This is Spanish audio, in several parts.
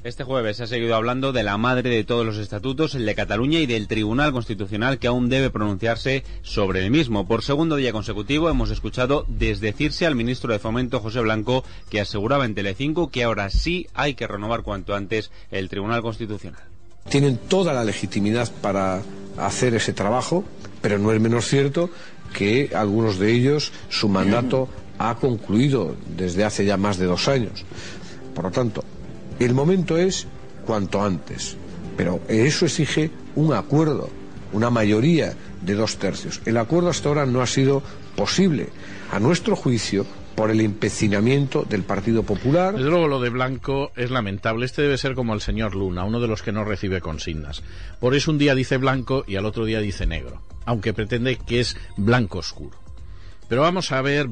Este jueves se ha seguido hablando de la madre de todos los estatutos, el de Cataluña, y del Tribunal Constitucional, que aún debe pronunciarse sobre el mismo. Por segundo día consecutivo hemos escuchado desdecirse al ministro de Fomento, José Blanco, que aseguraba en Telecinco que ahora sí hay que renovar cuanto antes el Tribunal Constitucional. Tienen toda la legitimidad para hacer ese trabajo, pero no es menos cierto que algunos de ellos su mandato ha concluido desde hace ya más de 2 años. Por lo tanto, el momento es cuanto antes, pero eso exige un acuerdo, una mayoría de 2/3. El acuerdo hasta ahora no ha sido posible, a nuestro juicio, por el empecinamiento del Partido Popular. Desde luego lo de Blanco es lamentable. Este debe ser como el señor Luna, uno de los que no recibe consignas. Por eso un día dice blanco y al otro día dice negro, aunque pretende que es blanco oscuro. Pero vamos a ver.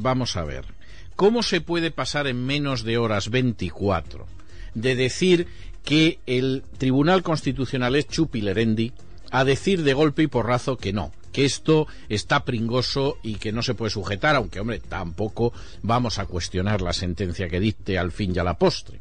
¿Cómo se puede pasar en menos de horas 24 de decir que el Tribunal Constitucional es chupilerendi a decir de golpe y porrazo que no, que esto está pringoso y que no se puede sujetar, aunque, hombre, tampoco vamos a cuestionar la sentencia que dicte al fin y a la postre?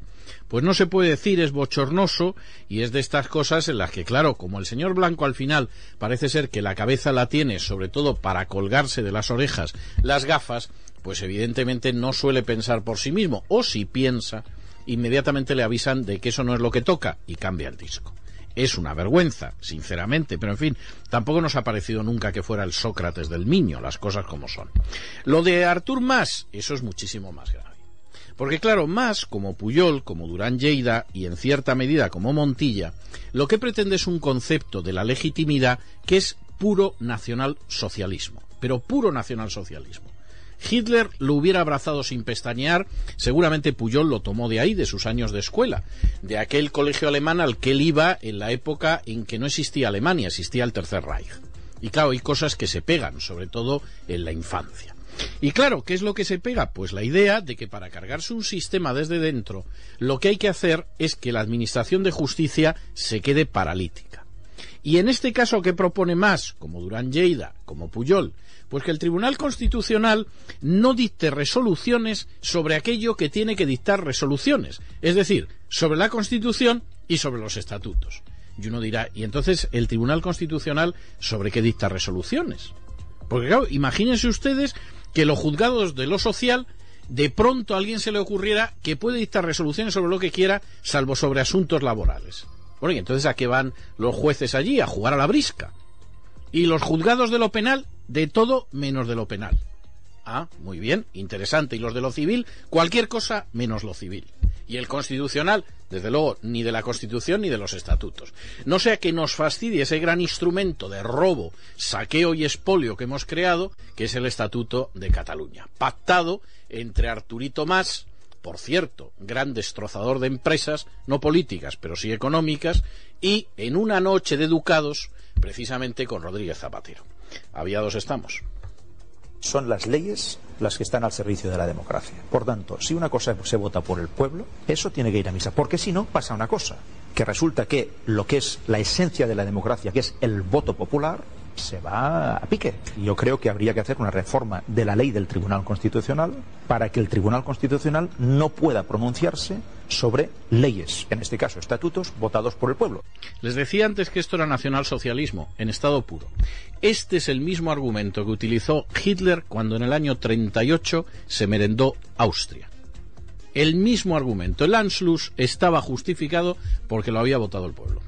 Pues no se puede decir, es bochornoso, y es de estas cosas en las que, claro, como el señor Blanco al final parece ser que la cabeza la tiene sobre todo para colgarse de las orejas las gafas, pues evidentemente no suele pensar por sí mismo, o si piensa, inmediatamente le avisan de que eso no es lo que toca y cambia el disco. Es una vergüenza, sinceramente, pero en fin, tampoco nos ha parecido nunca que fuera el Sócrates del Miño, las cosas como son. Lo de Artur Mas, eso es muchísimo más grave. Porque claro, Mas, como Pujol, como Durán Lleida y en cierta medida como Montilla, lo que pretende es un concepto de la legitimidad que es puro nacionalsocialismo, pero puro nacionalsocialismo. Hitler lo hubiera abrazado sin pestañear, seguramente Pujol lo tomó de ahí, de sus años de escuela, de aquel colegio alemán al que él iba en la época en que no existía Alemania, existía el Tercer Reich. Y claro, hay cosas que se pegan, sobre todo en la infancia. Y claro, ¿qué es lo que se pega? Pues la idea de que para cargarse un sistema desde dentro, lo que hay que hacer es que la administración de justicia se quede paralítica. Y en este caso, ¿qué propone Mas, como Durán Lleida, como Pujol? Pues que el Tribunal Constitucional no dicte resoluciones sobre aquello que tiene que dictar resoluciones, es decir, sobre la Constitución y sobre los estatutos. Y uno dirá, ¿y entonces el Tribunal Constitucional sobre qué dicta resoluciones? Porque claro, imagínense ustedes que los juzgados de lo social, de pronto a alguien se le ocurriera que puede dictar resoluciones sobre lo que quiera, salvo sobre asuntos laborales. Bueno, y entonces ¿a qué van los jueces allí? A jugar a la brisca. Y los juzgados de lo penal, de todo menos de lo penal. Ah, muy bien, interesante. Y los de lo civil, cualquier cosa menos lo civil. Y el Constitucional, desde luego, ni de la Constitución ni de los estatutos. No sea que nos fastidie ese gran instrumento de robo, saqueo y expolio que hemos creado, que es el Estatuto de Cataluña, pactado entre Arturito Mas, por cierto, gran destrozador de empresas, no políticas, pero sí económicas, y en una noche de ducados, precisamente con Rodríguez Zapatero. Aviados estamos. Son las leyes las que están al servicio de la democracia. Por tanto, si una cosa se vota por el pueblo, eso tiene que ir a misa. Porque si no, pasa una cosa, que resulta que lo que es la esencia de la democracia, que es el voto popular, se va a pique. Yo creo que habría que hacer una reforma de la ley del Tribunal Constitucional para que el Tribunal Constitucional no pueda pronunciarse sobre leyes, en este caso estatutos, votados por el pueblo. Les decía antes que esto era nacionalsocialismo, en estado puro. Este es el mismo argumento que utilizó Hitler cuando en el año 38 se merendó Austria. El mismo argumento. El Anschluss estaba justificado porque lo había votado el pueblo.